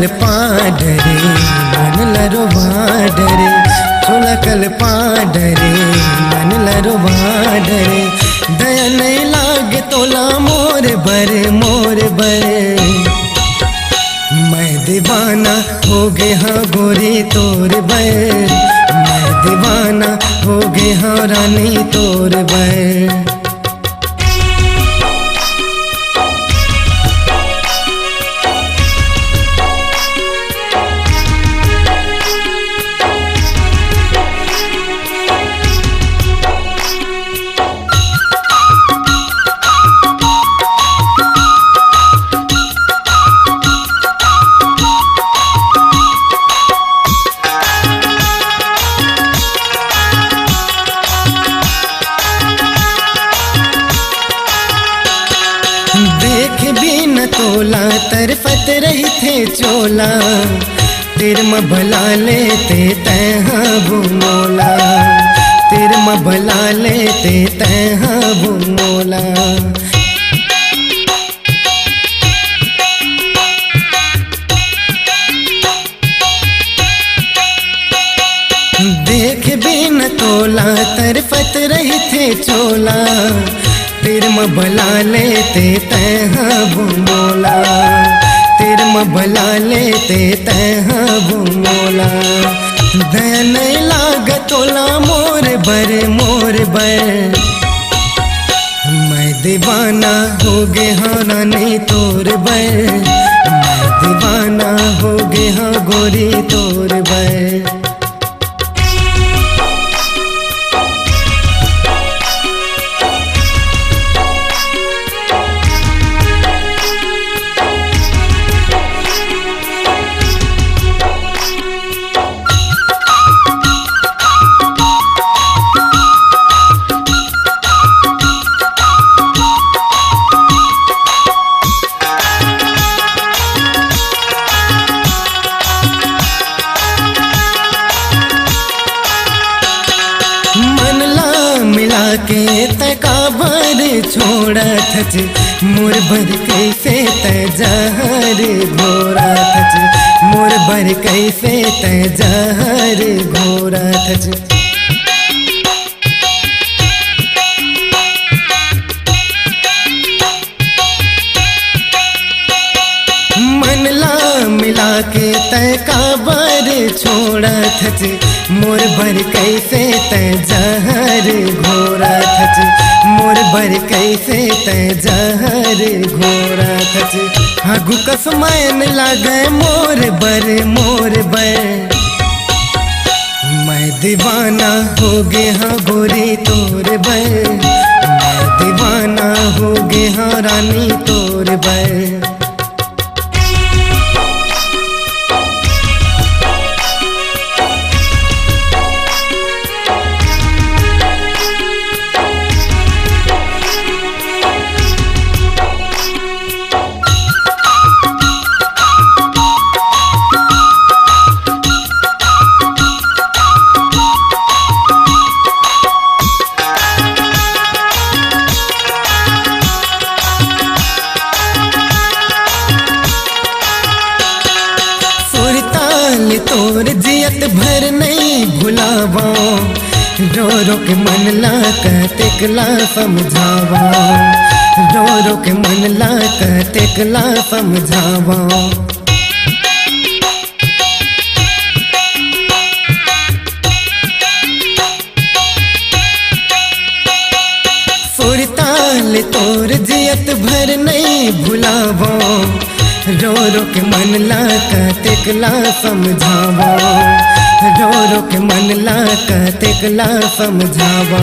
चुलकल पाडरे मन लरो वाडरे, चुलकल पाडरे मन लरो वाडरे, दया नहीं लागे तोला मोर बर मोर बर। मैं दीवाना हो गया हाँ गोरी तोर बर, मैं दीवाना हो गया हाँ रानी तोर बर। देख भी न तोला तरफत रही थे चोला, तिरम भला लेते तैहा बुमोला, तिरम भला लेते तैहा बुमोला। देख भी न तोला तरफत रही थे चोला, तिरम भला लेते तैहा बुमोला, तिरम भला लेते तैहा बुमोला। दया नहीं लाग तोला मोर बर मोर बर, मैं दीवाना हो गया हाँ रानी तोर बर, मैं दीवाना हो गया हाँ गोरी तोर बर। के तकाबर छोड़ा थच मोर भर कैसे तजहर घोरा थच, मोर भर कैसे तजहर घोरा थच। मनला मिला के तकाबर छोड़ा थच मोर भर कैसे तजहर घोरा थच, मोर भर कैसे तजहर घोरा थच। हगु कसमैन लागे मोर बर मोर बर, मैं दीवाना हो गया हाँ गोरी तोर बर, मैं दीवाना हो गया हाँ रानी तोर बर। तोर जियत भर नहीं भुलावा, रो रो के मन ला कतिकला समझावा, रो रो के मन ला कतिकला समझावा। सुरताल तोर जियत भर नहीं भुलावा, रो रो के मन ला कतिकला समझावा, रो रो के मन ला कतिकला समझावा।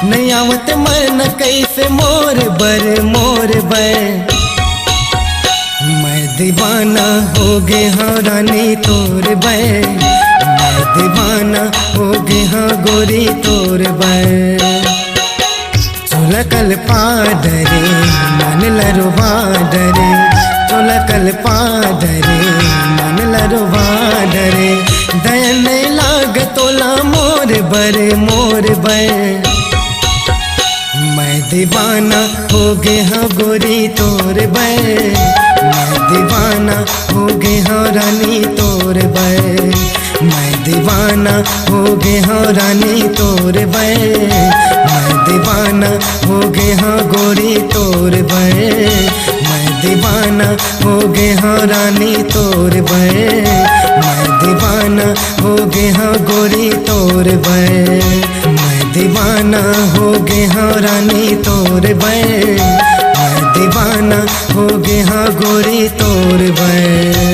नहीं आवत मरना कैसे मोर बर मोर बर, मैं दीवाना हो गया हाँ रानी तोर बर, मैं दीवाना हो गया हाँ गोरी तोर बर। चुलकल पाडरे मन लरो वाडरे, चुलकल पाडरे मन लरो वाडरे, दया नहीं लाग तोला मोर बर मोर बर। मैं दीवाना हो गए हाँ गोरी तोर बै, मैं दीवाना हो गए हाँ रानी तोर बै, मैं दीवाना हो गए हाँ रानी तोर बै, मैं दीवाना हो गए हाँ गोरी तोर बै, मैं दीवाना हो गए हाँ रानी तोर बै, मैं दीवाना हो गए हाँ गोरी तोर बै, मैं दीवाना हो गए हाँ रानी तोर बै, मैं दीवाना हो गए हाँ गोरी तोर बै।